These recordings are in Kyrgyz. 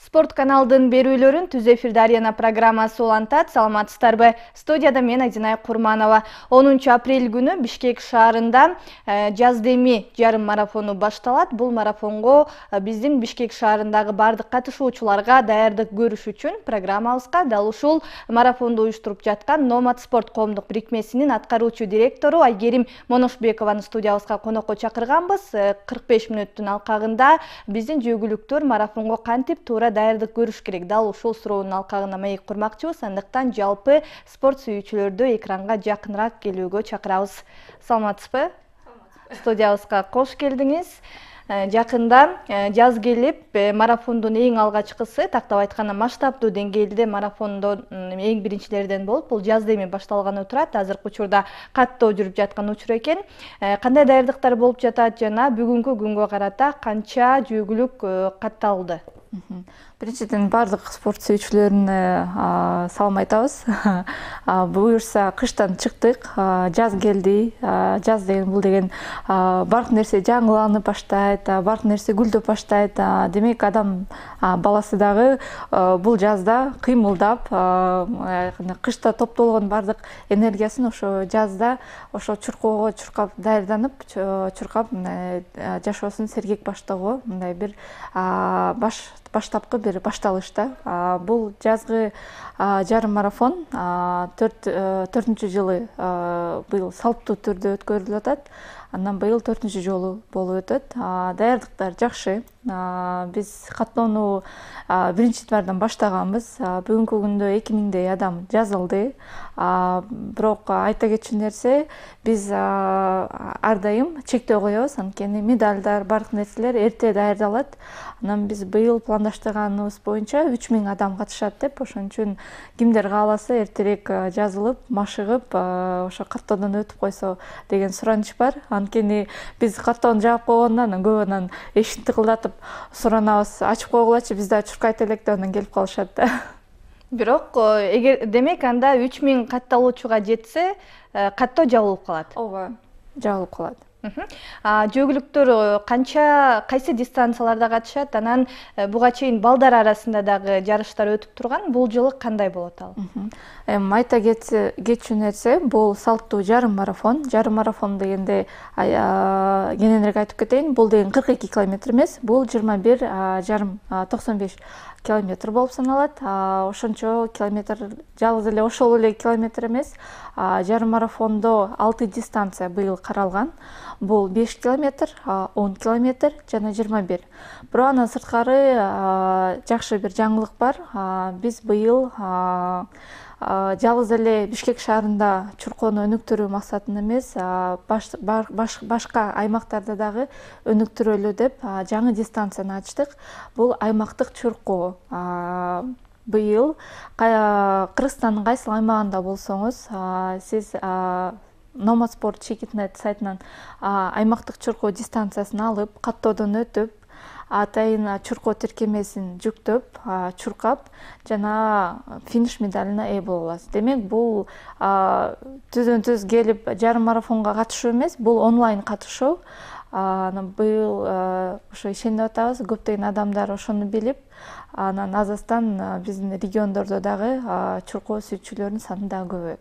Спорт каналдын берүүлөрүн Түз эфирде Арена программасы улантат. Саламатсыздарбы? Студияда мен Айдинай Курманова. 10 апрель күнү Бишкек шаарында жаздеми жарым марафону башталат. Бул марафонго биздин Бишкек шаарындагы бардык катышуучуларга даярдык көрүш үчүн программабызга дал ушул марафонду уюштуруп жаткан Номад спорт коомдук бирикмесинин аткаруучу директору Айгерим Моношбекованы студиябызга конокко чакырганбыз. 45 мүнөттүн алкагында биздин жүйгүлүктөр марафонго кантип туура даярдык көрүш керек? Дал ушул суроонун алкагына маек курмакчыбыз. Андыктан жалпы спорт сүйүүчүлөрдү экранга жакыныраак келүүгө чакырабыз. Саламатсызбы? Студиябызга кош келдиңиз. Жакында жаз келип, марафондун эң алгачкысы, тактап айтканда масштабдуу деңгээлде марафондон эң биринчилерден болуп, бул жаздеми башталганы турат. Азыркы учурда каттоо жүрүп жаткан учур экен. Кандай даярдыктар болуп жатат жана бүгүнкү күнгө карата канча жүйгүлүк катталды? Биринчиден бардык спорт сүйүүчүлөрүнө салам айтабыз. Буюрса кыштан чыктык, жаз келди. Жаз деген бул деген бардык нерсе жаңыланып баштайт, бардык нерсе гүлдөп баштайт. Демек адам баласы дагы бул жазда кыймылдап, кышта топтолгон бардык энергиясын ошо жазда ошо чуркоого чуркап даярданып, чуркап жашоосун сергек баштоого мындай бир баштапкы бир башталышта. Бул жазгы жарым марафон 4-чү жылы быйыл салттуу түрдө өткөрүлүп атат. Андан быйыл 4-чү жолу болуп өтөт. Даярдыктар жакшы. Биз каттоону биринчи январдан баштаганбыз. Бүгүнкү күндө 2000 адам жазылды. Бирок айта кетчү нерсе, биз ар дайым чектөө коебуз. Анткени медалдар, бардык нерселер эрте даярдалат. Анан биз быйыл пландаштырганыбыз боюнча 3000 адам катышат деп, ошон үчүн кимдер кааласа эртерээк жазылып, машыгып, ошо каттоодон өтүп койсо деген сураныч бар. Анткени биз каттоону жаап койгондон анан көп анан эшикти тыкылдатып суранабыз, ачып койгулачы, биз да чуркайт элек деп анан келип калышат да. Бирок демек анда 3000 катталуучуга жетсе, каттоо жабылып калат. Ооба, жабылып калат. Жөгүлүктөр кайсы дистанцияларда катышат? Анан буга чейин балдар арасында дагы жарыштар өтүп турган. Бул жылы кандай болот ал? Айта кетчү нерсе, бул салттуу жарым марафон. Жарым марафон дегенде кененирээк айтып кетейин. Бул деген 42 километр эмес, бул 21,5-95 километр болуп саналат. Ошончо километр жалгыз эле ошол эле километр эмес. Жарым марафондо 6 дистанция быйыл каралган. Бул 5 километр, 10 километр жана 21. Бирок андан сырткары жакшы бир жаңылык бар. Биз быйыл жалгыз эле Бишкек шаарында чуркоону өнүктүрүү максатында эмес, башка аймактарда дагы өнүктүрөлү деп жаңы дистанцияны ачтык. Бул аймактык чуркоо. Быйыл Кыргызстандын кайсыл аймагында болсоңуз, сиз Номад спорт Чекитнет сайтынан аймактык чуркоо дистанциясын алып, каттоодон өтүп, атайын чуркоо тиркемесин жүктөп, чуркап жана финиш медалына ээ боло аласыз. Демек, бул түздөн-түз келип жарым марафонго катышуу эмес, бул онлайн катышуу. Быйыл ошо ишенип атабыз, көптөгөн адамдар ошону билип, анан азастан биздин региондордо дагы чуркоо сүйүүчүлөрдүн саны дагы көбөйөт.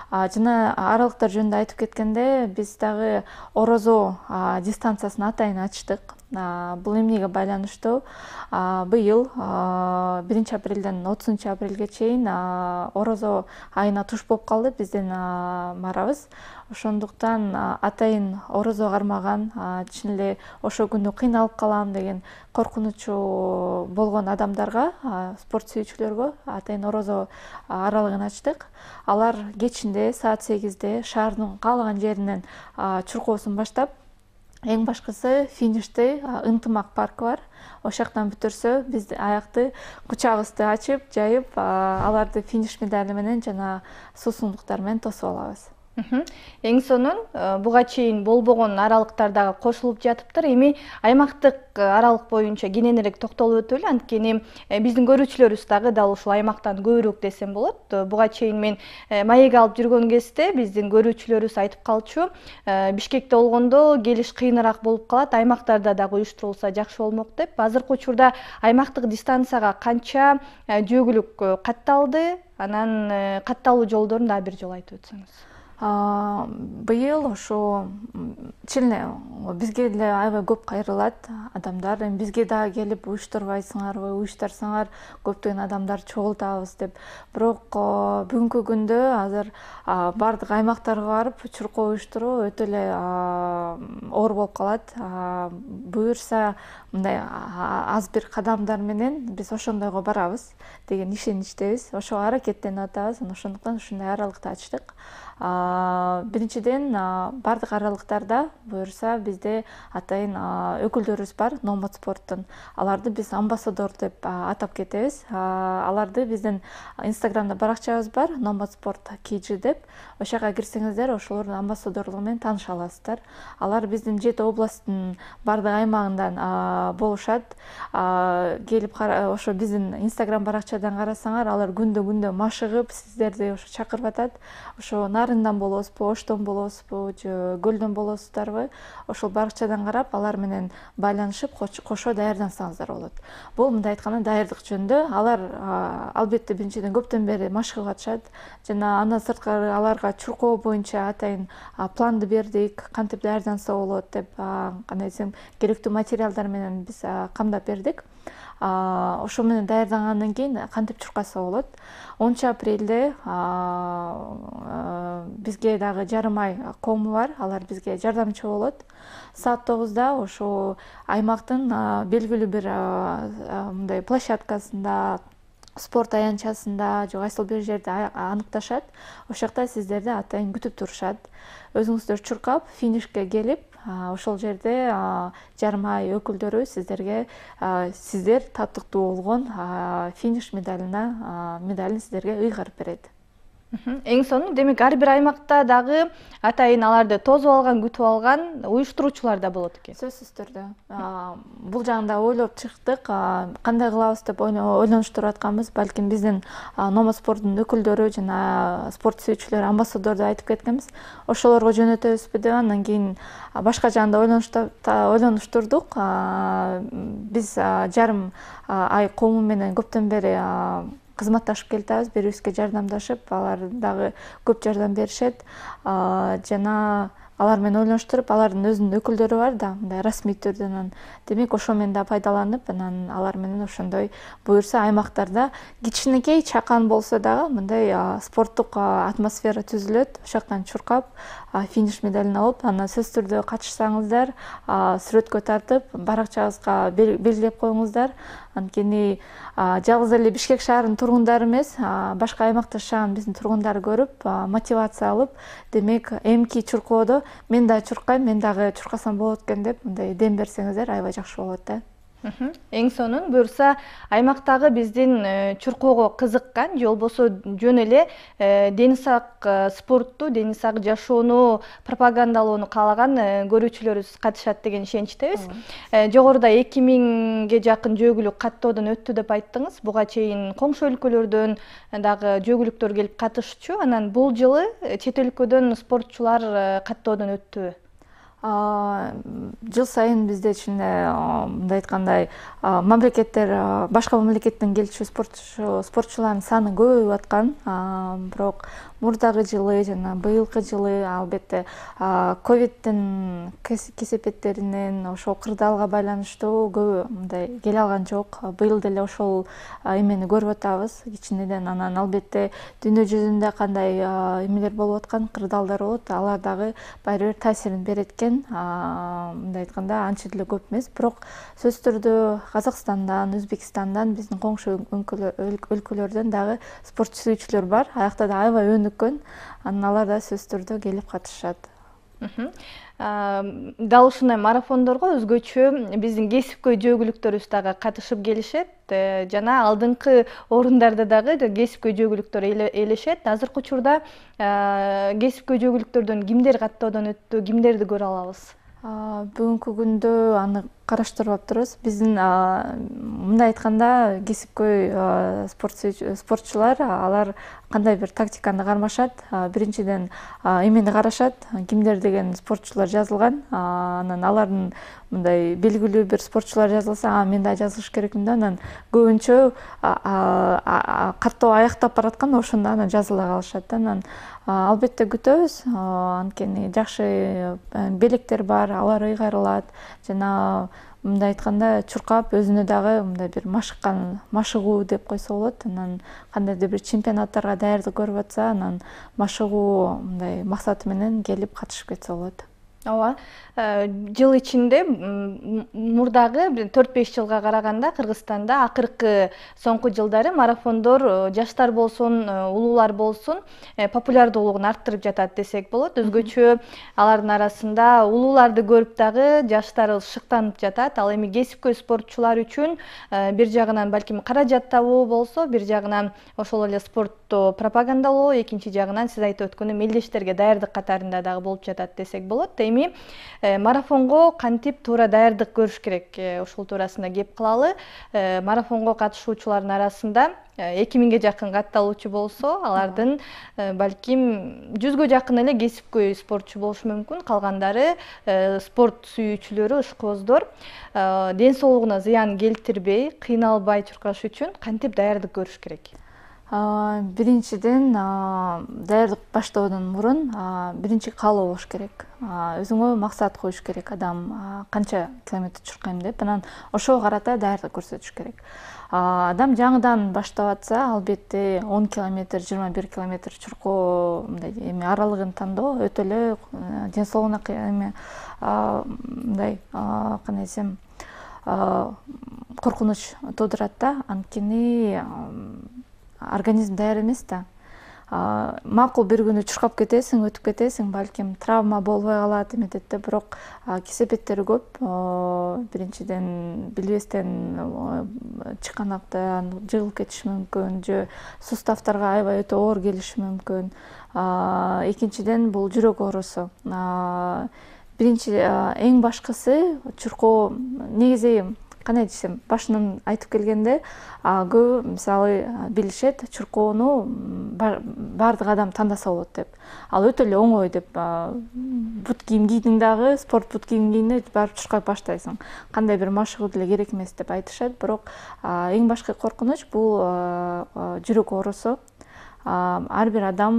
Жана аралыктар жөнүндө айтып кеткенде, биз дагы орозо дистанциясын атайын ачтык. Бул эмнеге байланыштуу? Быйыл 1 апрелден 30 апрелге чейин орозо айына туш болуп калды биздин марабыз. Ошондуктан атайын орозо кармаган, чын эле ошол күнү кыйналып калам деген коркунучу болгон адамдарга, спорт сүйүүчүлөргө атайын орозо аралыгын ачтык. Алар кечинде саат 8-де шаардын каалаган жеринен чуркоосун баштап, эң башкысы финиште Ынтымак паркы бар. Ошол жактан бүтүрсө, биз аякты кучагыбызды ачып, жайып, аларды финиш медали менен жана суусундуктар менен тосуп алабыз. Эң сонун буга чейин болбогон аралыктардагы кошулуп жатыптыр. Эми аймактык аралык боюнча кененирээк токтолуп өтөлү. Анткени биздин көрүүчүлөрүбүз дагы дал ушул аймактан көбүрөөк десем болот. Буга чейин мен маек алып жүргөн кезде биздин көрүүчүлөрүбүз айтып калчу, Бишкекте болгондо келиш кыйыныраак болуп калат, аймактарда дагы уюштурулса жакшы болмок деп. Азыркы учурда аймактык дистанцияга канча жөгүлүк катталды? Анан катталуу жолдорун дагы бир жолу айтып өтсөңүз. Быйыл ошо чилне бизге деле аябай көп кайрылат адамдар. Эми бизге дагы келип уюштурбайсыңарбы, уюштурсаңар көптөгөн адамдар чогултабыз деп. Бирок бүгүнкү күндө азыр бардык аймактарга барып чуркоо уюштуруу өтө эле оор болуп калат. Буюрса мындай аз бир кадамдар менен биз ошондойго барабыз деген ишеничтебиз. Ошого аракеттенип атабыз. Ошондуктан ушундай аралыкты ачтык. Биринчиден бардык аралыктарда буюрса бизде атайын өкүлдөрүбүз бар Номад спорттун. Аларды биз амбассадор деп атап кетебиз. Аларды биздин Инстаграмда баракчабыз бар, Номад спорт KG деп. Ошого кирсеңиздер, ошолордун амбассадорлугу менен тааныша аласыздар. Алар биздин 7 областтын бардык аймагынан болушат. Келип ошо биздин Инстаграм баракчадан карасаңар, алар күндө машыгып сиздерди ошо чакырып атат. Ошо Нарындан болосузбу, Оштон болосузбу, же Көлдөн болосуздарбы? Ошол баракчадан карап, алар менен байланышып, кошо даярдансаңыздар болот. Бул мындай айтканда даярдык жөнүндө. Алар албетте биринчиден көптөн бери машыгып атышат. Жана андан сырткары аларга чуркоо боюнча атайын планды бердик, кантип даярданса болот деп, кандай десем, керектүү материалдар менен биз камдап бердик. Ошо менен даярдангандан кийин кантип чуркаса болот. 10 апрелде бизге дагы жарым ай кому бар, алар бизге жардамчы болот. Саат 9-да ошо аймактын белгилүү бир мындай площадкасында, спорт аянтчасында же кайсыл бир жерде аныкташат. Ошол жакта сиздерди атайын күтүп турушат. Өзүңүздөр чуркап, финишке келип, ошол жерде жарым ай өкүлдөрү сиздерге сиздер татыктуу болгон финиш медалин сиздерге ыйгарып берет. Эң сонун, демек ар бир аймакта дагы атайын аларды тосуп алган, күтүп алган уюштуруучулар да болот экен. Сөзсүз түрдө. Бул жагында ойлоп чыктык, кандай кылабыз деп ойлонуштуруп атканбыз. Балким биздин Номад спорттун өкүлдөрү жана спорт сүйүүчүлөр, амбассадорду айтып кеткенбиз. Ошолорго жөнөтөбүзбү деп, андан кийин башка жагында ойлонуштурдук. Биз жарым ай кому менен көптөн бери кызматташып келатабыз, бири-бирибизге жардамдашып, алар дагы көп жардам беришет. Жана алар менен ойлонуштуруп, алардын өзүнүн өкүлдөрү бар да, мындай расмий түрдө. Демек, ошо менен да пайдаланып, анан алар менен ошондой буюрса аймактарда кичинекей чакан болсо дагы мындай спорттук атмосфера түзүлөт. Ошол жактан чуркап, финиш медалин алып, анан сөзсүз түрдө катышсаңыздар, сүрөткө тартып, баракчабызга белгилеп коюңуздар. Анткени жалгыз эле Бишкек шаарынын тургундары эмес, башка аймакта жашаган биздин тургундарды көрүп, мотивация алып, демек, эмки чуркоодо мен дагы чуркайм, мен дагы чуркасам болот экен деп, мындай дем берсеңиздер, аябай жакшы болот да. Эң сонун, буюрса аймактагы биздин чуркоого кызыккан же болбосо жөн эле дени сак спортту, дени сак жашоону пропагандалоону каалаган көрүүчүлөрүбүз катышат деген ишеничтебиз. Жогоруда 2000ге жакын жөгүлүк каттоодон өттү деп айттыңыз. Буга чейин коңшу өлкөлөрдөн дагы жөгүлүктөр келип катышчу. Анан бул жылы чет өлкөдөн спортчулар каттоодон өттүбү? Жыл сайын бизде чынында мындай айткандай мамлекеттер, башка мамлекеттен келчү спортчулардын саны көбөйүп аткан. Бирок мурдагы жылы жана быйылкы жылы албетте ковидтин кесепеттеринен, ошол кырдаалга байланыштуу көбү мындай келе алган жок. Быйыл деле ошол эмени көрүп атабыз кичинеден. Анан албетте дүйнө жүзүндө кандай эмелер болуп аткан, кырдаалдар болот, алар дагы баары бир таасирин берет экен. Мындай айтканда анча деле көп эмес, бирок сөзсүз түрдө Казакстандан, Өзбекстандан, биздин коңшу өлкөлөрдөн дагы спорт сүйүүчүлөр бар. Аякта да аябай өнүккөн. Анан алар да сөзсүз түрдө келип катышат. Дал ушундай марафондорго өзгөчө биздин кесипкөй жөөгүлүктөрүбүз дагы катышып келишет жана алдыңкы орундарда дагы кесипкөй жөөгүлүктөр ээлешет. Азыркы учурда кесипкөй жөөгүлүктөрдөн кимдер каттоодон өттү, кимдерди көрө алабыз? Бүгүнкү күндө аны караштырып аптырбыз. Биздин мындай айтканда кесипкөй спортчулар алар кандай бир тактиканы кармашат. Биринчиден эмени карашат, кимдер деген спортчулар жазылган. Анан алардын мындай белгилүү бир спортчулар жазылса, мен да жазылыш керекмин да. Анан көбүнчө каттоо аяктап бараткан ошондо анан жазыла калышат да. Анан албетте күтөбүз. Анткени жакшы белектер бар, алар ыйгарылат жана мындай айтканда чуркап өзүнө дагы мындай бир машыгуу деп койсо болот. Анан кандайдыр бир чемпионаттарга даярдык көрүп атса, анан машыгуу мындай максаты менен келип катышып кетсе болот. Ооба. Жыл ичинде мурдагы 4-5 жылга караганда Кыргызстанда акыркы соңку жылдары марафондор жаштар болсун, улуулар болсун, популярдуулугун арттырып жатат десек болот. Өзгөчө алардын арасында улууларды көрүп дагы жаштар шыктанып жатат. Ал эми кесипкөй спортчулар үчүн бир жагынан балким каражат табуу болсо, бир жагынан ошол эле спортту пропагандалоо, экинчи жагынан сиз айтып өткөндөй мелдештерге даярдык катарында дагы болуп жатат десек болот. Эми марафонго кантип туура даярдык көрүш керек, ушул туурасында кеп кылалы. Марафонго катышуучулардын арасында 2000ге жакын катталуучу болсо, алардын балким 100гө жакын эле кесипкөй спортчу болушу мүмкүн. Калгандары спорт сүйүүчүлөрү, ышкооздөр. Ден соолугуна зыян келтирбей, кыйналбай чуркаш үчүн кантип даярдык көрүш керек? Биринчиден даярдык баштоодон мурун биринчи каалоо болуш керек. Өзүңө максат коюш керек. Адам канча километр чуркайм деп, анан ошого карата даярдык көрсөтүш керек. Адам жаңыдан баштап атса, албетте 10 километр, 21 километр чуркоо мындай аралыгын тандоо өтө эле ден соолугуна мындай кандай десем коркунуч туудурат да. Анткени организм даяр эмес да. Макул бир күнү чуркап кетесиң, өтүп кетесиң, балким травма болбой калат эметет да, бирок кесепеттери көп. Биринчиден билбестен чыканактан жыгылып кетиши мүмкүн, же суставтарга аябай өтө оор келиши мүмкүн. Экинчиден бул жүрөк оорусу. Биринчи эң башкысы чуркоо негизи кандай десем, башынан айтып келгенде, көп мисалы билишет, чуркоону бардык адам тандаса болот деп. Ал өтө эле оңой деп. Бут кийим кийдиң дагы, спорт бут кийим кийиңде барып чуркап баштайсың. Кандай бир машыгуу деле керек эмес деп айтышат, бирок эң башкы коркунуч бул жүрөк оорусу. Ар бир адам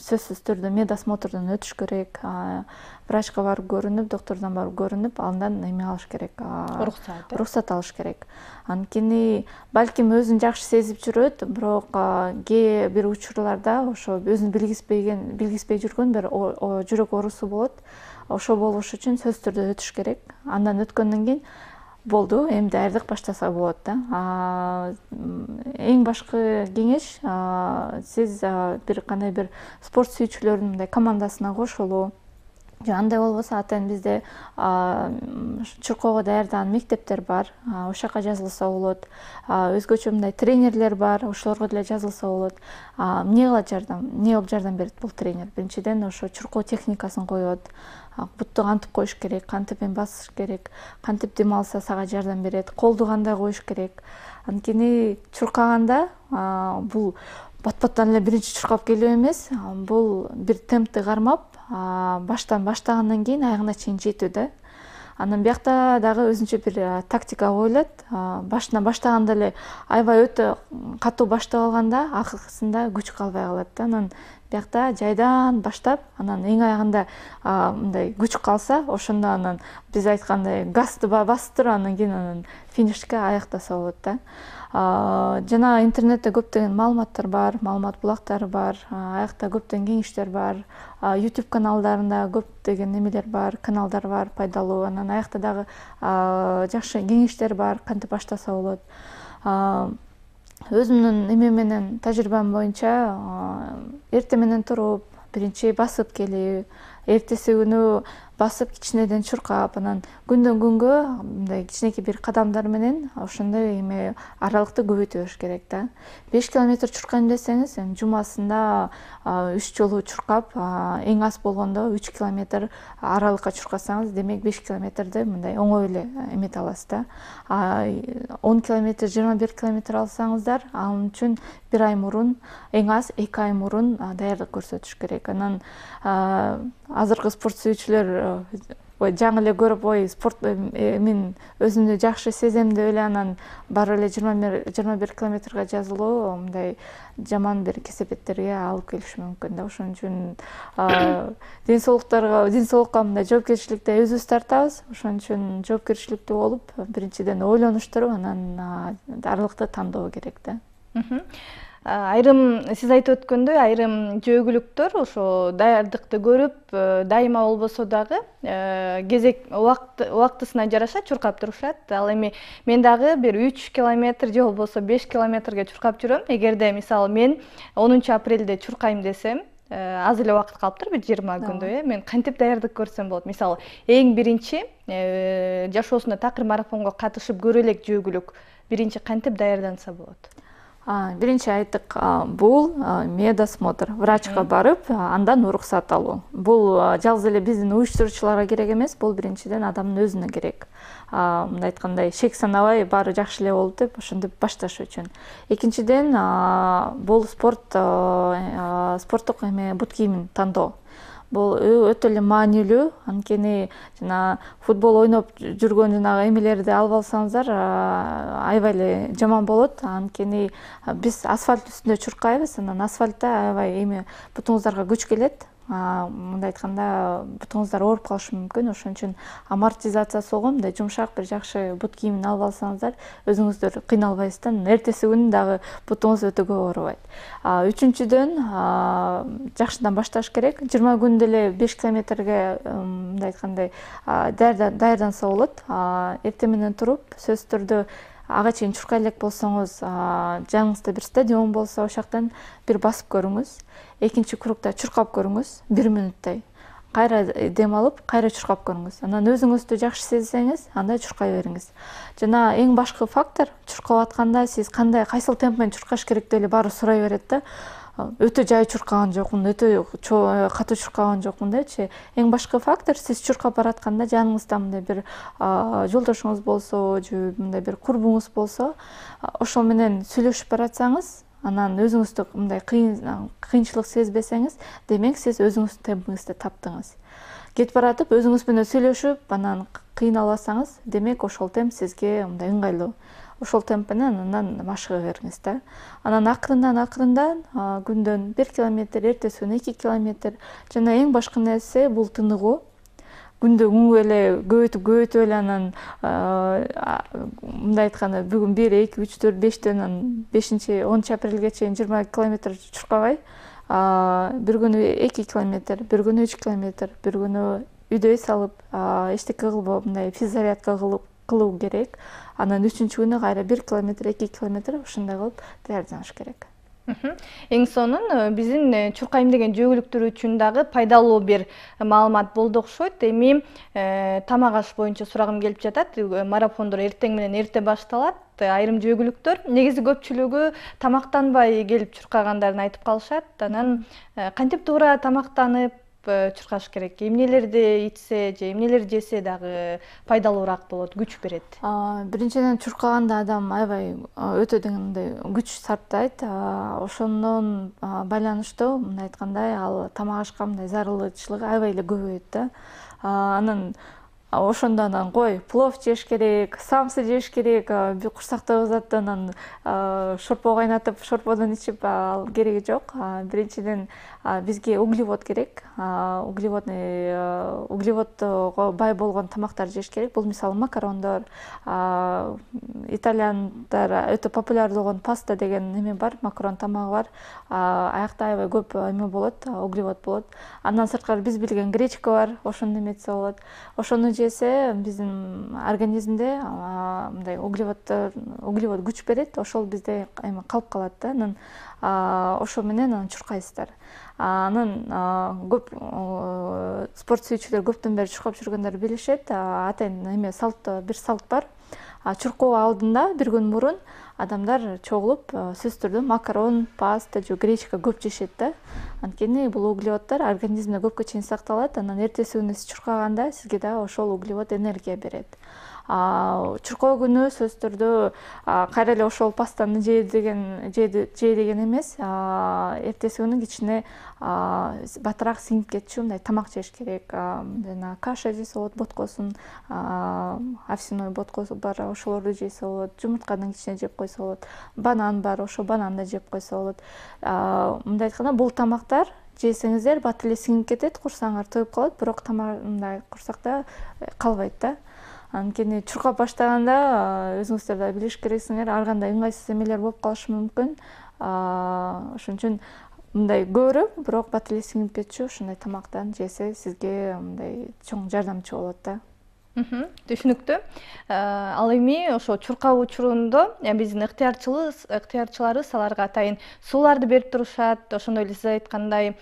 сөзсүз түрдө медосмотрдон өтүш керек. Врачка барып көрүнүп, доктордон барып көрүнүп, андан эме алыш керек, уруксат алыш керек. Анткени балким өзүн жакшы сезип жүрөт, бирок кээ бир учурларда ошо өзүн билгизбей жүргөн бир жүрөк оорусу болот. Ошо болуш үчүн сөзсүз түрдө өтүш керек. Андан өткөндөн кийин болду, эми даярдык баштаса болот да. Эң башкы кеңеш сиз бир кандай бир спорт сүйүүчүлөрдүн мындай командасына кошулуу. Андай болбосо атайын бизде чуркоого даярдаган мектептер бар, ошол жака жазылса болот. Өзгөчө мындай тренерлер бар, ошолорго деле жазылса болот. Эмне кылып жардам берет бул тренер? Биринчиден ошо чуркоо техникасын коет. Бутту кантип коюш керек, кантип басыш керек, кантип дем алса сага жардам берет, колду кандай коюш керек. Анткени чуркаганда бул бат-баттан эле биринчи чуркап келүү эмес, бул бир темпти кармап, баштан баштагандан кийин аягына чейин жетүү да. Анан биякта дагы өзүнчө бир тактика коюлат. Башынан баштаганда эле аябай өтө катуу баштап алганда, акыркысында күч калбай калат да. Анан биякта жайдан баштап, анан эң аягында мындай күч калса, ошондо анан биз айткандай газды басып туруп, анан кийин финишке аяктаса болот да. Жана интернетте көптөгөн маалыматтар бар, маалымат булактары бар, аякта көптөгөн кеңештер бар, YouTube каналдарында көптөгөн немелер бар, каналдар бар, пайдалуу. Анан аякта дагы жакшы кеңештер бар, кантип баштаса болот. Өзүмдүн эме менен тажрыйбам боюнча эрте менен туруп, биринчи басып келүү, эртеси күнү басып кичинеден чуркап, анан күндөн күнгө мындай кичинекей бир кадамдар менен ошондой эме аралыкты көбөйтө бериш керек да. 5 километр чуркайм десеңиз, жумасында 3 жолу чуркап, эң аз болгондо 3 километр аралыкка чуркасаңыз, демек 5 километрди мындай оңой эле эмете аласыз да. 10 километр, 21 километр алсаңыздар, ал үчүн бир ай мурун, эң аз 2 ай мурун даярдык көрсөтүш керек. Анан азыркы спорт сүйүүчүлөр жаңы эле көрүп, спорт мен өзүмдү жакшы сезем деп эле анан барып эле 21 километрге жазылуу мындай жаман бир кесепеттерге алып келиши мүмкүн да. Ошон үчүн ден соолукка мындай жоопкерчиликти өзүбүз тартабыз. Ошон үчүн жоопкерчиликтүү болуп, биринчиден ойлонуштуруп, анан аралыкты тандоо керек да. Айрым сиз айтып өткөндөй, айрым жөөгүлүктөр ошо даярдыкты көрүп, дайыма болбосо дагы кезек убактысына жараша чуркап турушат. Ал эми мен дагы бир 3 километр же болбосо 5 километрге чуркап жүрөм. Эгерде мисалы мен 10 апрелде чуркайм десем, аз эле убакыт калыптыр, бир 20 күндөй, мен кантип даярдык көрсөм болот? Мисалы, эң биринчи жашоосунда такыр марафонго катышып көрө элек жөөгүлүк биринчи кантип даярданса болот? Биринчи айттык, бул медосмотр, врачка барып, андан уруксат алуу. Бул жалгыз эле биздин уюштуруучуларга керек эмес, бул биринчиден адамдын өзүнө керек. Мындай айткандай, шек санабай баары жакшы эле болду деп, ошентип башташ үчүн. Экинчиден, бул спорттук эме бут кийимин тандоо. Бул өтө эле маанилүү, анткени жана футбол ойноп жүргөн жанагы эмелерди алып алсаңыздар, аябай эле жаман болот. Анткени биз асфальт үстүндө чуркайбыз, анан асфальтта аябай эме бутуңуздарга күч келет. Мындай айтканда, бутуңуздар ооруп калышы мүмкүн. Ошон үчүн амортизациясы болгон мындай жумшак бир жакшы бут кийимин алып алсаңыздар, өзүңүздөр кыйналбайсыздар, эртеси күнү дагы бутуңуз өтө көп оорубайт. Үчүнчүдөн, жакшыдан башташ керек. 20 күндө эле 5 километрге мындай айткандай даярданса болот. Эртең менен туруп, сөзсүз түрдө ага чейин чуркай элек болсоңуз, жаныңызда бир стадион болсо, ошол жактан бир басып көрүңүз. Экинчи кругта чуркап көрүңүз, 1 минуттай. Кайра дем алып, кайра чуркап көрүңүз. Анан өзүңүздү жакшы сезсеңиз, анда чуркай бериңиз. Жана эң башкы фактор, чуркап атканда сиз кайсыл темп менен чуркаш керек деп эле баары сурай берет да. Өтө жай чуркаган жокмун, өтө катуу чуркаган жокмун депчи. Эң башкы фактор, сиз чуркап баратканда жаныңызда мындай бир жолдошуңуз болсо, же мындай бир курбуңуз болсо, ошол менен сүйлөшүп баратсаңыз, анан өзүңүздү мындай кыйынчылык сезбесеңиз, демек сиз өзүңүздүн темпиңизди таптыңыз. Кетип баратып өзүңүз менен сүйлөшүп, анан кыйналбасаңыз, демек ошол темп сизге мындай ыңгайлуу. Ошол темп менен анан машыга бериңиз да. Анан акырындан күндөн 1 километр, эртеси күнү 2 километр. Жана эң башкы нерсе бул тыныгуу. Күндө күнгө эле көбөйтүп эле анан мындай айтканда бүгүн 1, 2, 3, 4, 5тен анан 10 апрелге чейин 20 километр чуркабай, бир күнү 2 километр, бир күнү 3 километр, бир күнү үйдө эс алып, эчтеке кылбап, мындай физзарядка кылуу керек. Анан 3-чү күнү кайра 1 километр, 2 километр ушундай кылып даярданыш керек. Эң сонун биздин чуркайм деген жөөгүлүктөр үчүн дагы пайдалуу бир маалымат болду окшойт. Эми тамак аш боюнча сурагым келип жатат. Марафондор эртең менен эрте башталат. Айрым жөөгүлүктөр негизи көпчүлүгү тамактанбай келип чуркагандарын айтып калышат. Анан кантип туура тамактанып чуркаш керек? Эмнелерди ичсе же эмнелерди жесе дагы пайдалуураак болот, күч берет? Биринчиден чуркаганда адам аябай өтө дегенде күч сарптайт. Ошондон байланыштуу мындай айткандай, ал тамак ашка мындай зарылчылыгы аябай эле көбөйөт да. Анан ошондон кой, плов жеш керек, самсы жеш керек, курсак тоюп атат, анан шорпо кайнатып, шорподон ичип, ал кереги жок. Биринчиден бизге углевод керек. Углеводго бай болгон тамактар жеш керек. Бул мисалы макарондор, итальяндар өтө популярдуу болгон паста деген эме бар, макарон тамагы бар. Аякта аябай көп эме болот, углевод болот. Андан сырткары биз билген гречка бар, ошону эметсе болот. Ошону жесе биздин организмде мындай углевод күч берет, ошол бизде эме калып калат да. Анан ошо менен аны чуркайсыздар. Анан көп спорт сүйүүчүлөр көптөн бери чуркап жүргөндөр билишет. Атайын эме бир салт бар. Чуркоо алдында бир күн мурун адамдар чогулуп сөзсүз түрдө макарон, паста же гречка көп жешет да. Анткени бул углеводдор организмде көпкө чейин сакталат. Анан эртеси күнү сиз чуркаганда сизге да ошол углевод энергия берет. Чуркоо күнү сөзсүз түрдө кайра эле ошол пастаны жей деген эмес. Эртеси күнү кичине батыраак сиңип кетчү мындай тамак жеш керек. Жана каша жесе болот, боткосун, овсяной боткосу бар, ошолорду жесе болот. Жумурткадан кичине жеп койсо болот. Банан бар, ошо бананды жеп койсо болот. Мындай айтканда, бул тамактар жесеңиздер бат эле сиңип кетет, курсаңар тоюп калат, бирок тамак мындай курсакта калбайт да. Анткени чуркап баштаганда өзүңүздөр да билиш керексиңер, ар кандай ыңгайсыз эмелер болуп калышы мүмкүн. Ошон үчүн мындай көбүрөөк, бирок бат эле сиңип кетчү ушундай тамактан жесе сизге мындай чоң жардамчы болот да. Түшүнүктүү. Ал эми ошо чуркап учурунда биздин ыктыярчыларыбыз аларга атайын сууларды берип турушат, ошондой эле сиз айткандай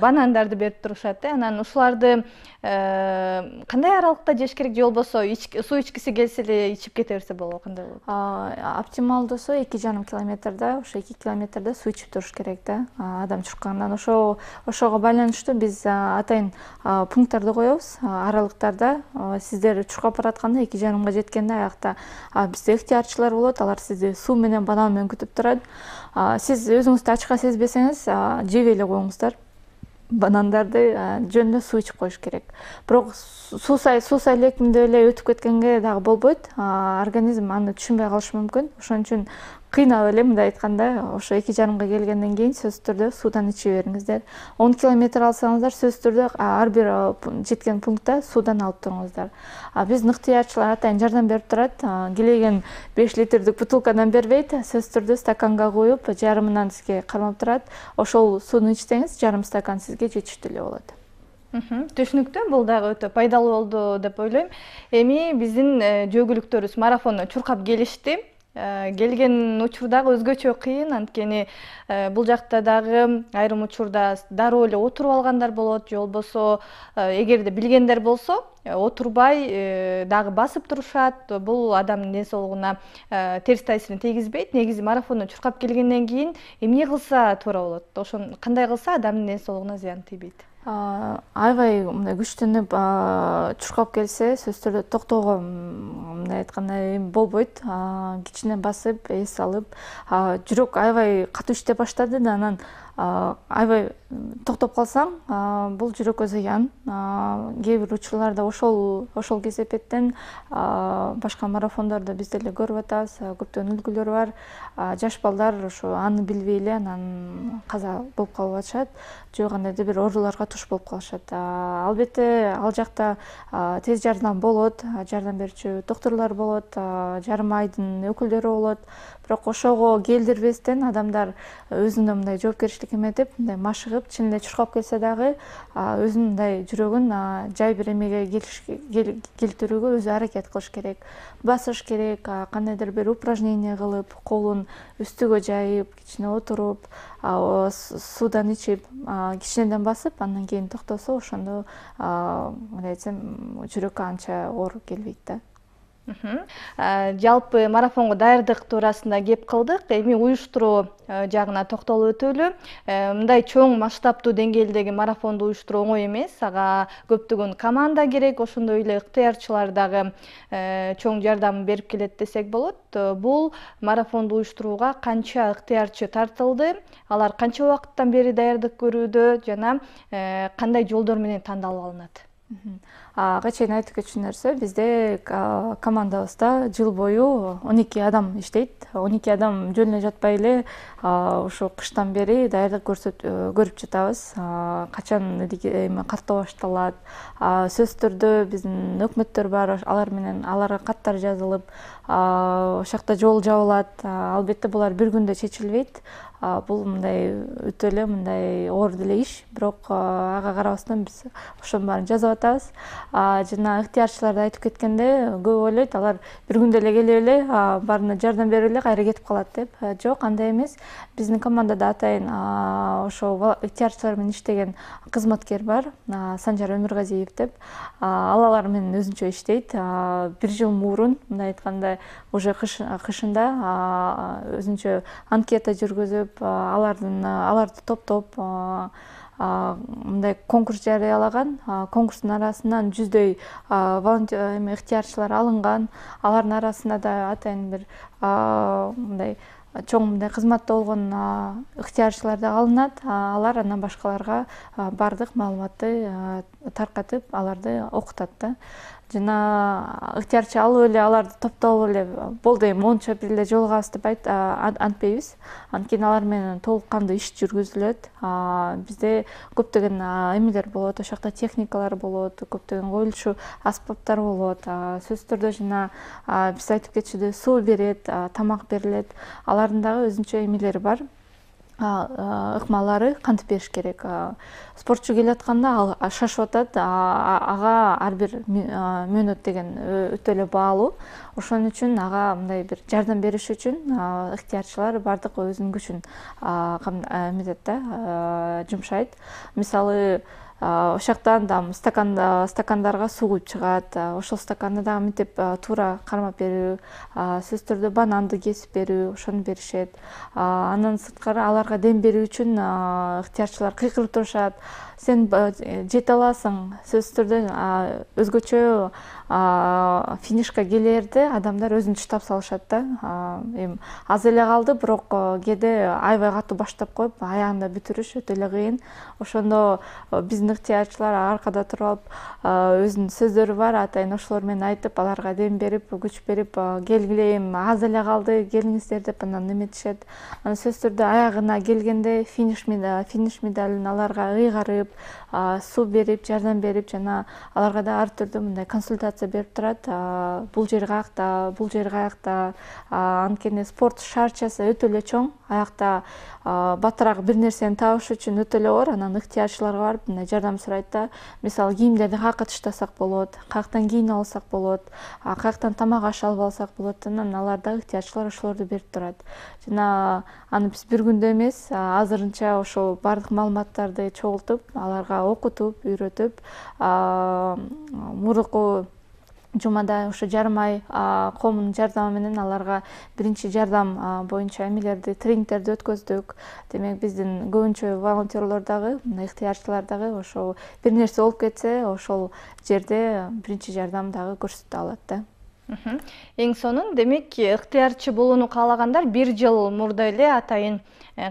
банандарды берип турушат. Анан ушуларды кандай аралыкта жеш керек, же болбосо суу ичкиси келсе эле ичип кете берсе болобу, кандай болот? Оптималдуусу 2,5 километрде, ошо 2 километрде суу ичип туруш керек да. Адам чуркагандан ошого байланыштуу биз атайын пункттарды коебуз аралыктарда. Сиздер чуркап баратканда 2,5 жеткенде аякта бизде ыктыярчылар болот, алар сизди суу менен банан менен күтүп турат. Сиз өзүңүздү ачка сезбесеңиз, жебей эле коюңуздар. Банандарды жөн эле суу ичип коюш керек. Бирок суусай лекимде эле өтүп кеткенге дагы болбойт. Организм аны түшүнбөй калышы мүмкүн. Ошон үчүн кыйнап эле мындай айтканда, ошо 2,5 келгенден кийин сөзсүз түрдө суудан иче бериңиздер. 10 километр алсаңыздар, сөзсүз түрдө ар бир жеткен пунктта суудан алып туруңуздар. Биздин ыктыярчылар атайын жардам берип турат. Келеген 5 литрдик бутылкадан бербейт, сөзсүз түрдө стаканга коюп, жарымынан сизге кармап турат. Ошол сууну ичсеңиз, жарым стакан сизге жетиштүү эле болот. Түшүнүктүү, бул дагы өтө пайдалуу болду деп ойлойм. Эми биздин жөгүлүктөрүбүз марафондо чуркап келишти. Келген учурдагы өзгөчө кыйын, анткени бул жакта дагы айрым учурда дароо эле отуруп алгандар болот, же болбосо эгерде билгендер болсо отурбай дагы басып турушат. Бул адамдын ден соолугуна терс таасирин тийгизбейт. Негизи марафондо чуркап келгенден кийин эмне кылса туура болот? Ошону кандай кылса адамдын ден соолугуна зыян тийбейт? Аябай мындай күчтөнүп чуркап келсе, сөзсүз түрдө токтоого мындай айтканда болбойт. Кичине басып, эс алып, жүрөк аябай катуу иштеп баштады да, анан аябай токтоп калсаң, бул жүрөккө зыян. Кээ бир учурларда ошол кесепеттен башка марафондорду биз деле көрүп атабыз, көптөгөн үлгүлөр бар. Жаш балдар ошо аны билбей эле анан каза болуп калып атышат, же кандайдыр бир ооруларга туш болуп калышат. Албетте ал жакта тез жардам болот, жардам берүүчү доктурлар болот, жарым айдын өкүлдөрү болот. Бирок ошого келдирбестен адамдар өзүнө мындай жоопкерчилик эметип, мындай машыгып, чын эле чуркап келсе дагы өзүнүн мындай жүрөгүн жай бир эмеге келтирүүгө өзү аракет кылыш керек. Басыш керек, кандайдыр бир упражнение кылып, колун үстүгө жайып, кичине отуруп, суудан ичип, кичинеден басып, андан кийин токтосо, ошондо мындай айтсам, жүрөккө анча оор келбейт да. Жалпы марафонго даярдык туурасында кеп кылдык. Эми уюштуруу жагына токтолуп өтөлү. Мындай чоң масштабтуу деңгээлдеги марафонду уюштуруу оңой эмес. Ага көптөгөн команда керек, ошондой эле ыктыярчылар дагы чоң жардам берип келет десек болот. Бул марафонду уюштурууга канча ыктыярчы тартылды? Алар канча убакыттан бери даярдык көрүүдө жана кандай жолдор менен тандалып алынат? Ага чейин айтып кетчү нерсе, бизде командабызда жыл бою 12 адам иштейт. 12 адам жөн эле жатпай эле ошо кыштан бери даярдык көрүп жатабыз. Качан каттоо башталат, сөзсүз түрдө биздин өкмөттөр бар, аларга каттар жазылып, ошол жакта жол жабылат. Албетте булар бир күндө чечилбейт. бул мындай өтө эле мындай оор деле иш, бирок ага карабастан биз ошонун баарын жасап атабыз. Жана ыктыярчылар да айтып кеткенде, көп ойлойт алар бир күндө эле келип эле баарына жардам берип эле кайра кетип калат деп. Жок, андай эмес. Биздин командада атайын ошо ыктыярчылар менен иштеген кызматкер бар, Санжар Өмүргазиев деп. Ал алар менен өзүнчө иштейт. Бир жыл мурун, мындай айтканда, уже кышында өзүнчө анкета жүргүзүп, аларды топтоп мындай конкурс жарыялаган. Конкурстун арасынан жүздөй волонтер ыктыярчылар алынган. Алардын арасында да атайын бир мындай чоң мындай кызматта болгон ыктыярчылар да алынат. Алар анан башкаларга бардык маалыматты таркатып, аларды окутат да. Жана ыктыярчы алып эле аларды топтоп эле болду эми 10 апрелде жолугабыз деп антпейбиз. Анткени алар менен толук кандуу иш жүргүзүлөт. Бизде көптөгөн эмелер болот, ошол жакта техникалар болот, көптөгөн коюлушу аспаптар болот. Сөзсүз түрдө жана биз айтып кетчүдөй суу берет, тамак берилет. Алардын дагы өзүнчө эмелери бар. Ыкмалары кантип бериш керек. Спортчу келатканда шашып атат, ага ар бир мөөнөт деген өтө эле баалуу. Ошон үчүн ага мындай бир жардам бериш үчүн ыктыярчылар бардык өзүнүн күчүн эметет да, жумшайт. Мисалы, ошол жактан стакандарга суу куюп чыгат. Ошол стаканды дагы мынтип туура кармап берүү, сөзсүз түрдө бананды кесип берүү, ошону беришет. Андан сырткары аларга дем берүү үчүн ыктыярчылар кыйкырып турушат. Сен жете аласың. Сөзсүз түрдө өзгөчө финишка келерде адамдар өзүнчө штаб салышат да. Эми аз эле калды, бирок кээде аябай катуу баштап коюп, аягында бүтүрүш өтө эле кыйын. Ошондо биздин ыктыярчылар аркада туруп алып, өзүнүн сөздөрү бар, атайын ошолор менен айтып, аларга дем берип, күч берип, келгиле, эми аз эле калды, келиңиздер деп анан эметишет. Анан сөзсүз түрдө аягына келгенде финиш медалын аларга ыйгарып, суу берип, жардам берип, жана аларга да ар түрдүү мындай консультация берип турат. Бул жер каякта, анткени спорт шарчасы өтө эле чоң. Аякта батыраак бир нерсени табыш үчүн өтө эле оор. Анан ыктыярчыларга барып мындай жардам сурайт да. Мисалы, кийимдерди каяка таштасак болот, каяктан кийинип алсак болот, каяктан тамак аш алып алсак болот. Анан алар да ыктыярчылар ошолорду берип турат. Жана аны биз бир күндө эмес, азырынча ошол бардык маалыматтарды чогултуп, аларга окутуп, үйрөтүп, мурунку жумада ошо жарым ай коомдун жардамы менен аларга биринчи жардам боюнча эмелерди, тренингтерди өткөздүк. Демек биздин көбүнчө волонтерлор дагы, ыктыярчылар дагы ошол бир нерсе болуп кетсе, ошол жерде биринчи жардам дагы көрсөтө алат да. Эң сонун, демек ыктыярчы болууну каалагандар бир жыл мурда эле атайын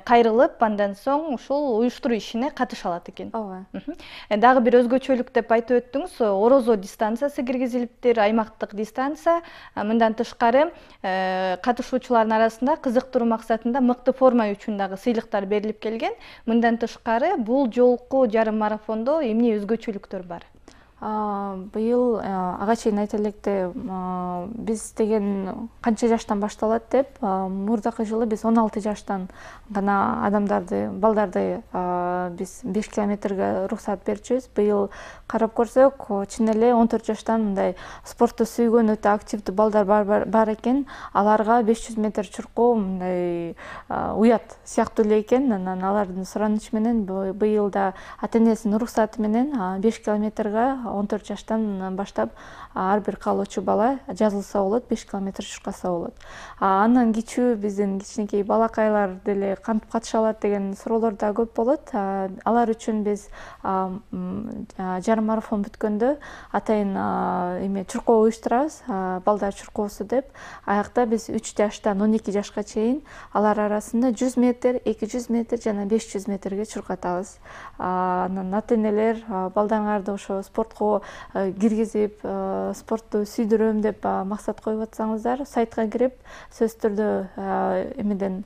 кайрылып, андан соң ушул уюштуруу ишине катыша алат экен. Ооба. Дагы бир өзгөчөлүк деп айтып өттүңүз, орозо дистанциясы киргизилиптир, аймактык дистанция. Мындан тышкары катышуучулардын арасында кызыктыруу максатында мыкты форма үчүн дагы сыйлыктар берилип келген. Мындан тышкары бул жолку жарым марафондо эмне өзгөчөлүктөр бар? Быйыл ага чейин айта электе, биз деген канча жаштан башталат деп, мурдакы жылы биз 16 жаштан гана балдарды биз 5 километрге уруксат берчүбүз. Быйыл карап көрсөк, чын эле 14 жаштан мындай спорту сүйгөн өтө активдүү балдар бар экен. Аларга 500 метр чуркоо мындай уят сыяктуу эле экен. Анан алардын суранычы менен быйыл да ата-энесинин уруксаты менен 5 километрге 14 жаштан баштап ар бир каалоочу бала жазылса болот, 5 километр чуркаса болот. Андан кичүү биздин кичинекей балакайлар деле кантип катыша алат деген суроолор да көп болот. Алар үчүн биз жарым марафон бүткөндө атайын чуркоо уюштурабыз, балдар чуркоосу деп. Аякта биз 3 жаштан 12 жашка чейин алар арасында 100 метр, 200 метр жана 500 метрге чуркатабыз. Анан ата-энелер балдарыңарды ошо спортко чуркоо киргизип спортту сүйдүрөм деп максат коюп атсаңыздар, сайтка кирип сөзсүз түрдө эмеден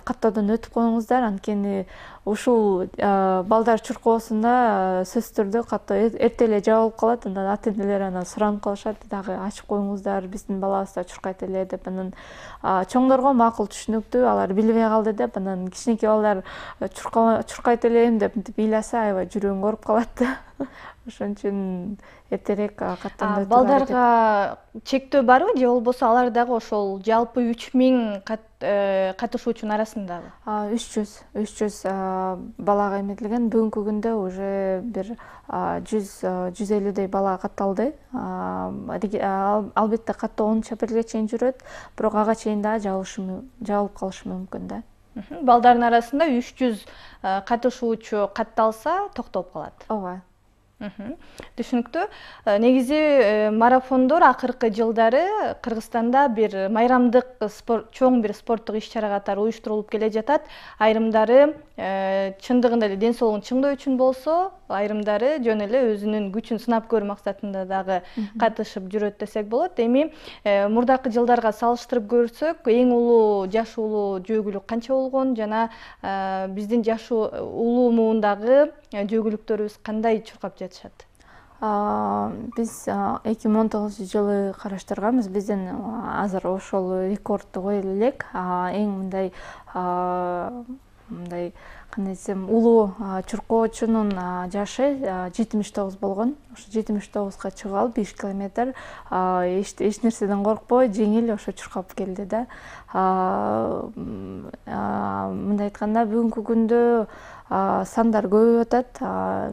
каттоодон өтүп коюңуздар. Анткени ушул балдар чуркоосунда сөзсүз түрдө каттоо эрте эле жабылып калат. Андан ата-энелер анан суранып калышат, дагы ачып коюңуздар, биздин балабыз да чуркайт эле деп. Анан чоңдорго макул түшүнүктүү, алар билбей калды деп, анан кичинекей балдар чуркайт элем деп ыйласа, аябай жүрөгүң ооруп калат. Ошон үчүн эртерээк каттоодон өтүп балдарга чектөө барбы же болбосо алар дагы ошол жалпы 3000 катышуучунун арасындабы? 300 балага эметилген. Бүгүнкү күндө уже бир 100-150 бала катталды. Албетте каттоо 10 апрелге чейин жүрөт, бирок ага чейин да жабылып калышы мүмкүн да. Балдардын арасында 300 катышуучу катталса токтоп калат. Ооба. Түшүнүктүү. Негизи марафондор акыркы жылдары Кыргызстанда бир майрамдык чоң бир спорттук иш-чара катары уюштурулуп келе жатат. Айрымдары чындыгында эле ден соолугун чыңдоо үчүн болсо, айрымдары жөн эле өзүнүн күчүн сынап көрүү максатында дагы катышып жүрөт десек болот. Эми мурдакы жылдарга салыштырып көрсөк, эң улуу жаш улуу жөөгүлүк канча болгон жана биздин жаш улуумундагы жөөгүлүктөрүбүз кандай чуркап жатышат? Биз 2019-жылы караштырганбыз. Биздин азыр ошол рекордду кое элек. Эң мындай кандай десем, улуу чуркоочунун жашы 79 болгон. Ошо 79га чыгып алып 5 километр эч нерседен коркпой, жеңил ошо чуркап келди да. Мындай айтканда, бүгүнкү күндө сандар көбөйүп атат.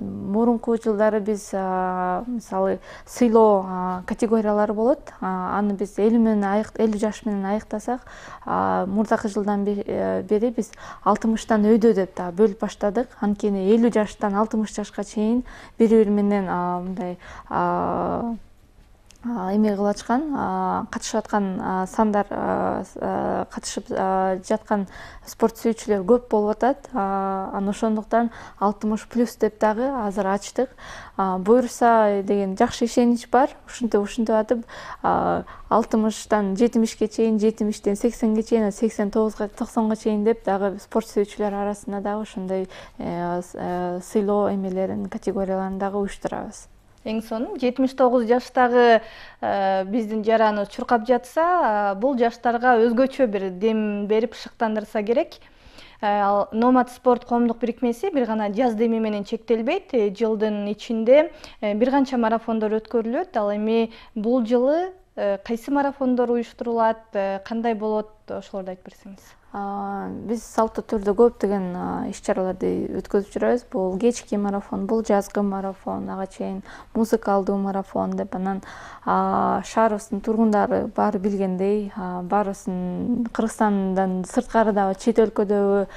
Мурунку жылдары биз мисалы сыйлоо категориялары болот. Аны биз 50 жаш менен аяктасак, мурдакы жылдан бери биз 60тан өйдө деп да бөлүп баштадык. Анткени 50 жаштан 60 жашка чейин бири-бири менен мындай эме кылып ачкан, катышып аткан сандар, катышып жаткан спорт сүйүүчүлөр көп болуп атат. Аны ошондуктан 60+ деп дагы азыр ачтык. Буюрса деген жакшы ишенич бар. Ушинтип атып 60тан 70ке чейин, 70тен 80ге чейин, 89га 90га чейин деп дагы спорт сүйүүчүлөр арасында дагы ошондой сыйлоо эмелерин, категорияларын дагы уюштурабыз. Эң сонун 79 жаштагы биздин жараны чуркап жатса, бул жаштарга өзгөчө бир дем берип шыктандырса керек. Номад спорт коомдук бирикмеси бир гана жаз деми менен чектелбейт. Жылдын ичинде бир канча марафондор өткөрүлөт. Ал эми бул жылы кайсы марафондор уюштурулат, кандай болот, ошолорду айтып берсеңиз. Биз салттуу түрдө көптөгөн иш-чараларды өткөзүп жүрөбүз. Бул кечки марафон, бул жазгы марафон, ага чейин музыкалдуу марафон деп. Анан шаарыбыздын тургундары баары билгендей, баарыбыздын Кыргызстандан сырткары дагы чет өлкөдөгү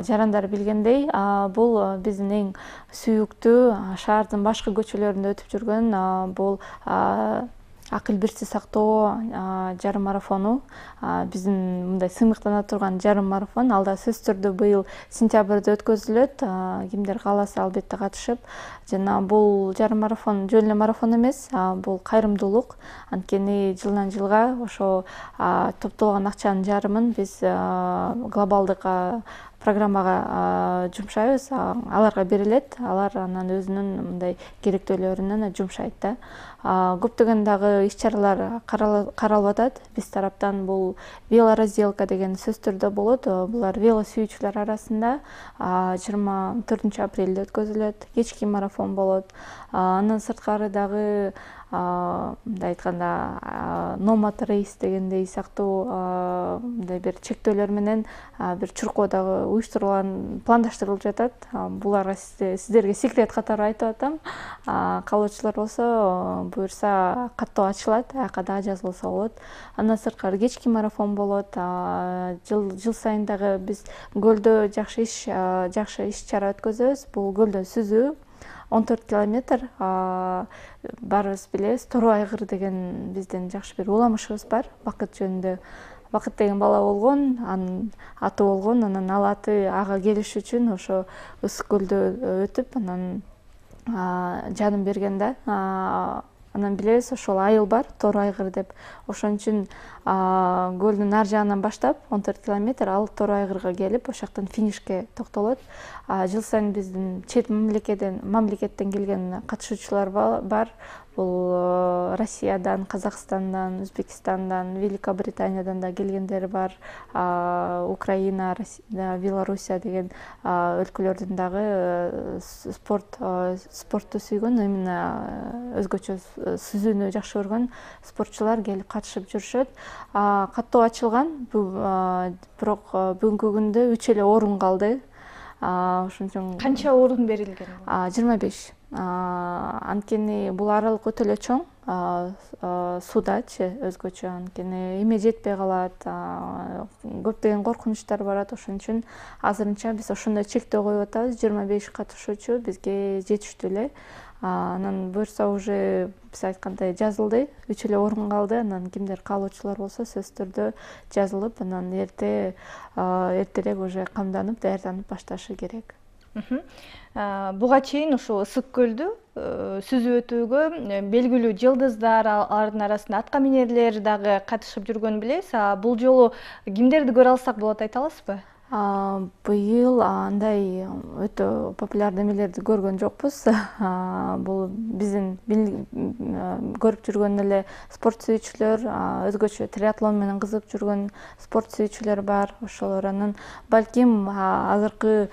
жарандар билгендей, бул биздин эң сүйүктүү шаардын башкы көчөлөрүндө өтүп жүргөн бул акыл бирчи сактоо жарым марафону. Биздин мындай сыймыктана турган жарым марафон. Ал да сөзсүз түрдө быйыл сентябрда өткөзүлөт. Кимдер кааласа албетте катышып. Жана бул жарым марафон жөн эле марафон эмес, бул кайрымдуулук. Анткени жылдан жылга ошо топтолгон акчанын жарымын биз глобалдык программага жумшайбыз, аларга берилет. Алар анан өзүнүн мындай керектөөлөрүнөн жумшайт да. Көптөгөн дагы иш-чаралар каралып атат. Биз тараптан бул велоразделка деген сөзсүз түрдө болот. Булар вело сүйүүчүлөр арасында 24 апрелде өткөзүлөт. Кечки марафон болот. Андан сырткары дагы мындай айтканда номад рейс дегендей сыяктуу мындай бир чектөөлөр менен бир чуркоо дагы уюштурулган, пландаштырылып жатат. Буларга сиздерге секрет катары айтып атам. Каалоочулар болсо буюрса каттоо ачылат, аяка дагы жазылса болот. Андан сырткары кечки марафон болот. Жыл сайын дагы биз көлдө жакшы иш-чара өткөзөбүз. Бул көлдө сүзүү 14 километр. Баарыбыз билебиз, Тору айгыр деген биздин жакшы бир уламышыбыз бар. Бакыт жөнүндө. Бакыт деген бала болгон, анын аты болгон, анан ал аты ага келиш үчүн ошо Ысык көлдө өтүп, анан жанын берген да. Анан билебиз, ошол айыл бар, Тор айгыр деп. Ошон үчүн көлдүн ар жагынан баштап 14 километр ал Тор айгырга келип, ошоктон финишке токтолот. Жыл сайын биздин чет мамлекеттен келген катышуучулар бар. Бул Россиядан, Казакстандан, Өзбекстандан, Великобританиядан да келгендер бар. Украина, Белоруссия деген өлкөлөрдүн дагы спортту сүйгөн, именно өзгөчө сүзүүнү жакшы көргөн спортчулар келип катышып жүрүшөт. Каттоо ачылган, бирок бүгүнкү күндө 3 эле орун калды. Ошон үчүн канча орун берилген? 25. Анткени бул аралык өтө эле чоң. Судачы өзгөчө, анткени эме жетпей калат, көптөгөн коркунучтар барат. Ошон үчүн азырынча биз ошондой чектөө коюп атабыз. 25 катышуучу бизге жетиштүү эле. Анан буюрса уже биз айткандай жазылды, 3 эле орун калды. Анан кимдер каалоочулар болсо сөзсүз түрдө жазылып, анан эртерээк уже камданып, даярданып башташы керек. Буга чейин ушул ысык көлдү сүзүп өтүүгө белгилүү жылдыздар, алардын арасында атка минерлер дагы катышып жүргөнүн билебиз. Бул жолу кимдерди көрө алсак болот, айта аласызбы? Быйыл андай өтө популярдуу эмелерди көргөн жокпуз. Бул биздин көрүп жүргөн эле спорт сүйүүчүлөр, өзгөчө триатлон менен кызыгып жүргөн спорт сүйүүчүлөр бар. Ошолор анан балким акыркы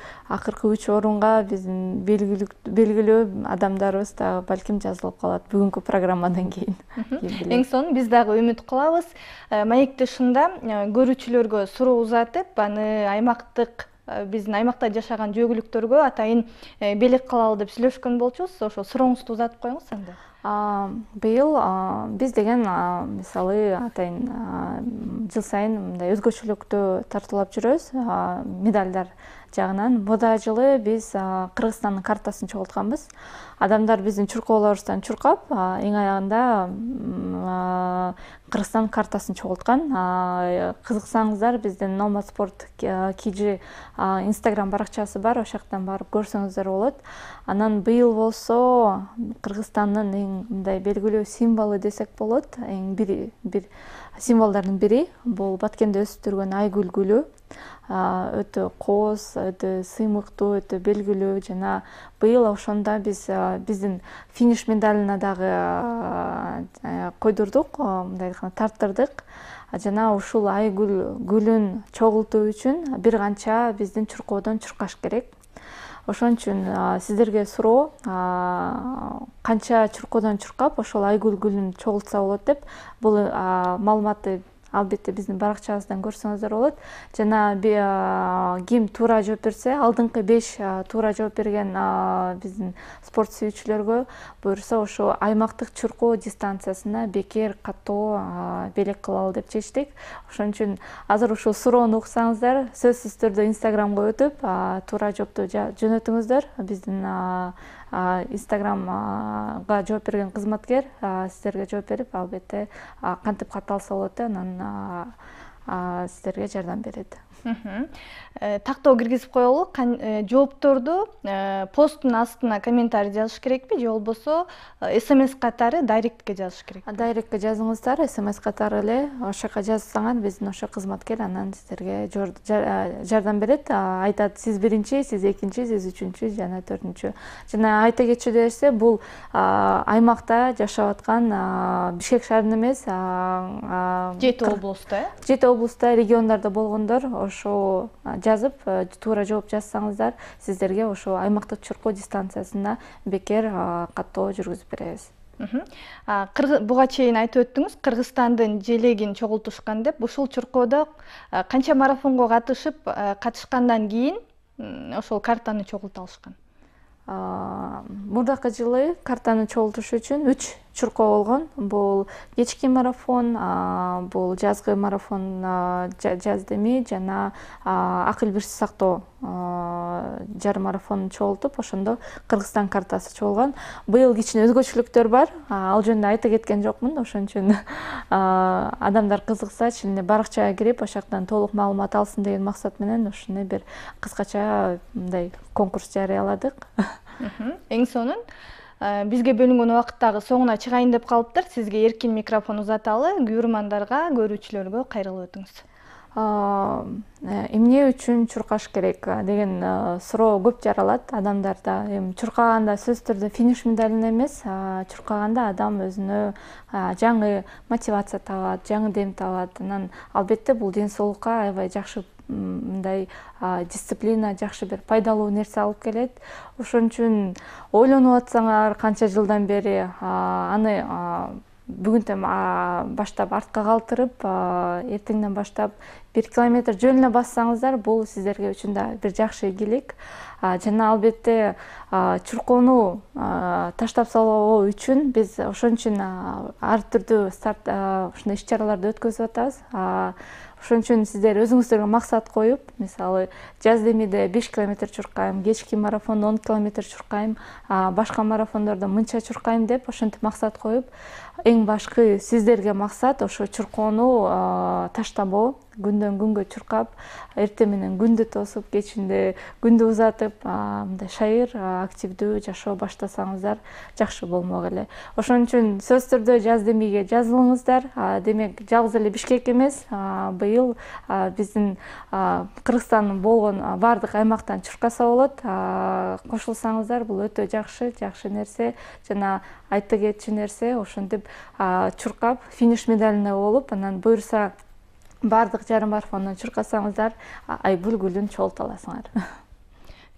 3 орунга биздин белгилүү адамдарыбыз да балким жазылып калат бүгүнкү программадан кийин. Эң сонун биз дагы үмүт кылабыз. Маек тышында көрүүчүлөргө суроо узатып, аны биздин аймакта жашаган жөгүлүктөргө атайын белек кылалы деп сүйлөшкөн болчубуз. Ошо сурооңузду узатып коюңуз анда. Быйыл биз деген мисалы атайын жыл сайын мындай өзгөчөлүктү тартуулап жүрөбүз. Медалдар жагынан мода жылы биз Кыргызстандын картасын чогултканбыз. Адамдар биздин чуркоолорубуздан чуркап, эң аягында Кыргызстан картасын чогулткан. Кызыксаңыздар, биздин Nomad Sport KG Instagram баракчасы бар, ошол жактан барып көрсөңүздөр болот. Анан быйыл болсо Кыргызстандын эң мындай белгилүү символу десек болот. Эң бир символдордун бири бул Баткенде өсүп жүргөн айгүл гүлү. Өтө кооз, өтө сыймыктуу, өтө белгилүү. Жана быйыл ошондо биздин финиш медалына дагы койдурдук, мындай айтканда тарттырдык. Жана ушул айгүл гүлүн чогултуу үчүн бир канча биздин чуркоодон чуркаш керек. Ошон үчүн сиздерге суроо, канча чуркоодон чуркап ошол айгүл гүлүн чогултса болот деп, бул маалыматты албетте биздин баракчабыздан көрсөңүздөр болот. Жана ким туура жооп берсе, алдыңкы 5 туура жооп берген биздин спорт сүйүүчүлөргө буюрса ошо аймактык чуркоо дистанциясына бекер каттоо белек кылалы деп чечтик. Ошон үчүн азыр ушул суроону уксаңыздар, сөзсүз түрдө Инстаграмга өтүп, туура жоопту жөнөтүңүздөр. Биздин Инстаграмга жооп берген кызматкер сиздерге жооп берип, албетте кантип катталса болот, анан сиздерге жардам берет. Тактоо киргизип коелу. Жоопторду посттун астына комментарий жазыш керекпи, же болбосо СМС катары дайректке жазыш керекпи? Дайректке жазыңыздар, СМС катары эле ошол жака жазсаңар, биздин ошо кызматкер анан сиздерге жардам берет. Айтат, сиз биринчи, сиз экинчи, сиз үчүнчү жана төртүнчү. Жана айта кетчү дерсе, бул аймакта жашап аткан Бишкек шаарында эмес, 7 облустта, 7 облустта, региондордо болгондор ошо жазып, туура жооп жазсаңыздар, сиздерге ошо аймактык чуркоо дистанциясына бекер каттоо жүргүзүп беребиз. Буга чейин айтып өттүңүз, Кыргызстандын желегин чогултушкан деп. Ушул чуркоодо канча марафонго катышкандан кийин ошол картаны чогулта алышкан? Мурдакы жылы картаны чогултуш үчүн 3 чуркоо болгон. Бул кечки марафон, бул жазгы марафон, жаздеми жана акыл бирси сактоо жарым марафонун чогултуп, ошондо Кыргызстан картасы чогулган. Быйыл кичине өзгөчөлүктөр бар. Ал жөнүндө айта кеткен жокмун. Ошон үчүн адамдар кызыкса, чынында баракчага кирип, ошол жактан толук маалымат алсын деген максат менен ушуну бир кыскача мындай конкурс жарыяладык. Эң сонун бизге бөлүнгөн убакыттагы соңуна чыгайын деп калыптыр. Сизге эркин микрофон узаталы, күйөрмандарга, көрүүчүлөргө кайрылып өтүңүз. Эмне үчүн чуркаш керек деген суроо көп жаралат адамдарда. Эми чуркаганда сөзсүз түрдө финиш медалине эмес, чуркаганда адам өзүнө жаңы мотивация табат, жаңы дем табат. Анан албетте бул ден соолукка аябай жакшы мындай дисциплина, жакшы бир пайдалуу нерсе алып келет. Ошон үчүн ойлонуп атсаңар канча жылдан бери аны бүгүнтен баштап артка калтырып, эртеңден баштап 1 километр жөнүнө бассаңыздар, бул сиздерге үчүн да бир жакшы ийгилик. Жана албетте чуркоону таштап салбоо үчүн биз ошон үчүн ар түрдүү старт ушундай иш-чараларды өткөзүп атабыз. Ошон үчүн сиздер өзүңүздөргө максат коюп, мисалы жаз демиде 5 километр чуркайм, кечки марафондо 10 километр чуркайм, башка марафондордо мынча чуркайм деп ошентип максат коюп, эң башкы сиздерге максат ошо чуркоону таштабоо, күндөн күнгө чуркап, эртең менен күндү тосуп, кечинде күндү узатып, мындай шайыр, активдүү жашоо баштасаңыздар жакшы болмок эле. Ошон үчүн сөзсүз түрдө жаз демиге жазылыңыздар. Демек, жалгыз эле Бишкек эмес, быйыл биздин Кыргызстандын болгон баардык аймактан чуркаса болот. Кошулсаңыздар, бул өтө жакшы нерсе жана айта кетчү нерсе. Ошентип чуркап, финиш медалине болуп, анан буюрса баардык жарым марафондон чуркасаңыздар, Айгүл гүлүн чогулта аласыңар.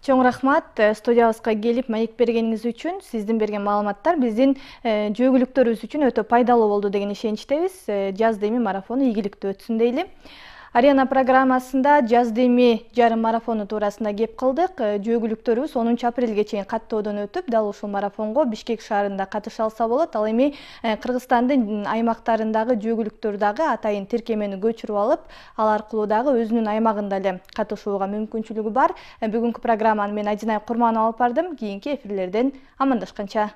Чоң рахмат студиябызга келип маек бергениңиз үчүн. Сиздин берген маалыматтар биздин жөөгүлүктөрүбүз үчүн өтө пайдалуу болду деген ишеничтебиз. Жаз деми марафону ийгиликтүү өтсүн дейли. Арена программасында жаз деми жарым марафону туурасында кеп кылдык. Жөөгүлүктөрүбүз 10 апрелге чейин каттоодон өтүп, дал ушул марафонго Бишкек шаарында катыша алса болот. Ал эми Кыргызстандын аймактарындагы жөөгүлүктөр дагы атайын тиркемени көчүрүп алып, ал аркылуу дагы өзүнүн аймагында эле катышууга мүмкүнчүлүгү бар. Бүгүнкү программаны мен Адинай Курманова алып бардым. Кийинки эфирлерден амандашканча.